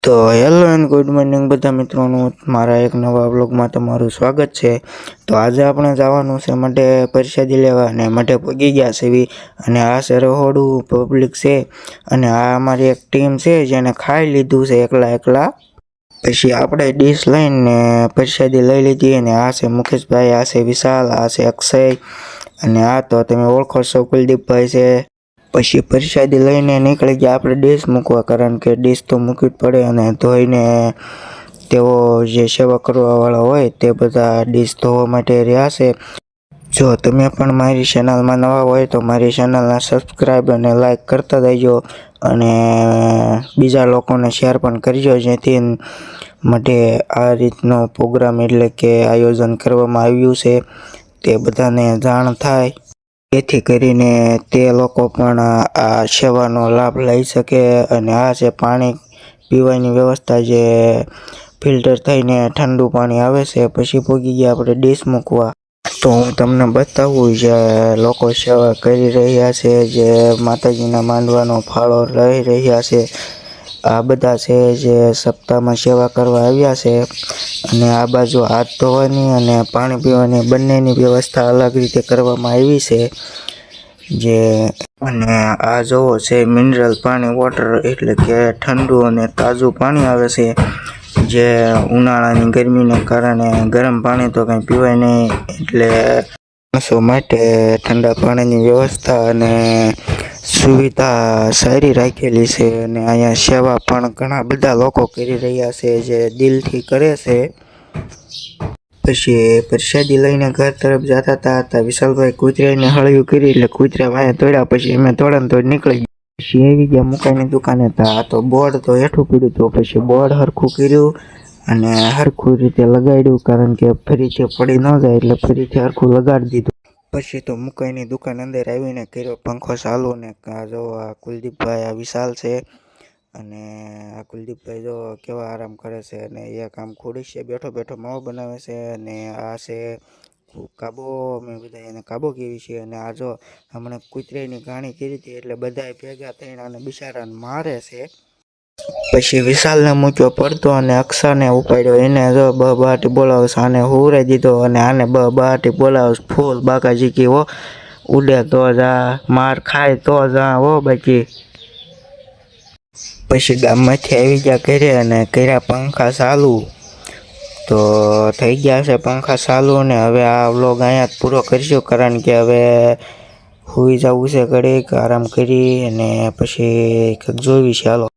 તો hello and good morning બધા મિત્રોનું મારા એક નવા વ્લોગમાં તમારું સ્વાગત છે। તો આજે આપણે જવાનું છે માટે પ્રસાદી લેવા અને માટે પહોંચી ગયા છે અને આ છે રહોડું પબ્લિક છે અને આ અમારી એક ટીમ છે જેને ખાઈ લીધું છે એકલા। પછી આપણે ડીશ લઈને પ્રસાદી લઈ લીધી અને આ છે મુકેશભાઈ, આ છે વિશાલ, આ છે અક્ષય અને આ તો તમે ઓળખો છો કુલદીપભાઈ છે। પછી પ્રસાદી લઈને નીકળી ગયા આપણે ડીશ મૂકવા, કારણ કે ડીશ તો મૂકવી જ પડે અને ધોઈને તેઓ જે સેવા કરવાવાળા હોય તે બધા ડીશ ધોવા માટે રહ્યા છે। જો તમે પણ મારી ચેનલમાં નવા હોય તો મારી ચેનલને સબસ્ક્રાઈબ અને લાઈક કરતા જજો અને બીજા લોકોને શેર પણ કરજો, જેથી માટે આ રીતનો પ્રોગ્રામ એટલે કે આયોજન કરવામાં આવ્યું છે તે બધાને જાણ થાય, જેથી કરીને તે લોકો પણ આ સેવાનો લાભ લઈ શકે। અને આ છે પાણી પીવાની વ્યવસ્થા, જે ફિલ્ટર થઈને ઠંડુ પાણી આવે છે। પછી પહોંચી ગયા આપણે ડીશ મૂકવા, તો હું તમને બતાવું જે લોકો સેવા કરી રહ્યા છે, જે માતાજીના માંડવાનો ફાળો લઈ રહ્યા છે। આ બધા છે જે સપ્તાહમાં સેવા કરવા આવ્યા છે અને આ બાજુ હાથ ધોવાની અને પાણી પીવાની બંનેની વ્યવસ્થા અલગ રીતે કરવામાં આવી છે। જે અને આ જોવો છે મિનરલ પાણી વોટર, એટલે કે ઠંડુ અને તાજું પાણી આવે છે, જે ઉનાળાની ગરમીને કારણે ગરમ પાણી તો કંઈ પીવાય નહીં, એટલે માણસો માટે ઠંડા પાણીની વ્યવસ્થા અને સુવિધા સારી રાખેલી છે। અને અહીંયા સેવા પણ ઘણા બધા લોકો કરી રહ્યા છે જે દિલથી કરે છે। પછી પ્રસાદી લઈને ઘર તરફ જતા હતા વિશાલભાઈ કૂતરાને હળિયું કરી, એટલે કૂતરા વાયા તોડ્યા, પછી અમે તોડન તોડ નીકળી ગયા। પછી આવી ગયા મુકાઈની દુકાને, તો બોર્ડ તો હેઠું પડ્યું હતું, પછી બોર્ડ હરખું કર્યું અને હરખું રીતે લગાડ્યું, કારણ કે ફરીથી પડી ન જાય એટલે ફરીથી હરખું લગાડી દીધું। પછી તો મુકાઈની દુકાન અંદર આવીને કર્યો પંખો ચાલુ, ને જો આ કુલદીપભાઈ, આ વિશાલ છે અને આ કુલદીપભાઈ જો કેવા આરામ કરે છે, અને એક આમ ખુરશીએ બેઠો બેઠો માવો બનાવે છે। અને આ છે કાબો, અમે બધા એને કાબો કહેવી છે। અને આ જો હમણાં કૂતરાની ઘાણી કરી હતી, એટલે બધા ભેગા થઈને અને બિચારાને મારે છે। પછી વિશાલને મૂક્યો પડતો અને અક્ષરને ઉપાડ્યો, એને જો બહાટી બોલાવે છે, આને હુરાઈ દીધો અને આને બહાટી બોલાવે છે ફૂલ બાકાજી કી હો, ઉડે તો જા, માર ખાય તો જા હો બાકી। પછી ગામમાંથી આવી ગયા ઘરે અને કર્યા પંખા ચાલુ, તો થઈ ગયા છે પંખા ચાલુ। અને હવે આ વ્લોગ અહીંયા જ પૂરો કરીશું, કારણ કે હવે સૂઈ જવું છે, ઘડીક આરામ કરી અને પછી જોવી છે, હાલો।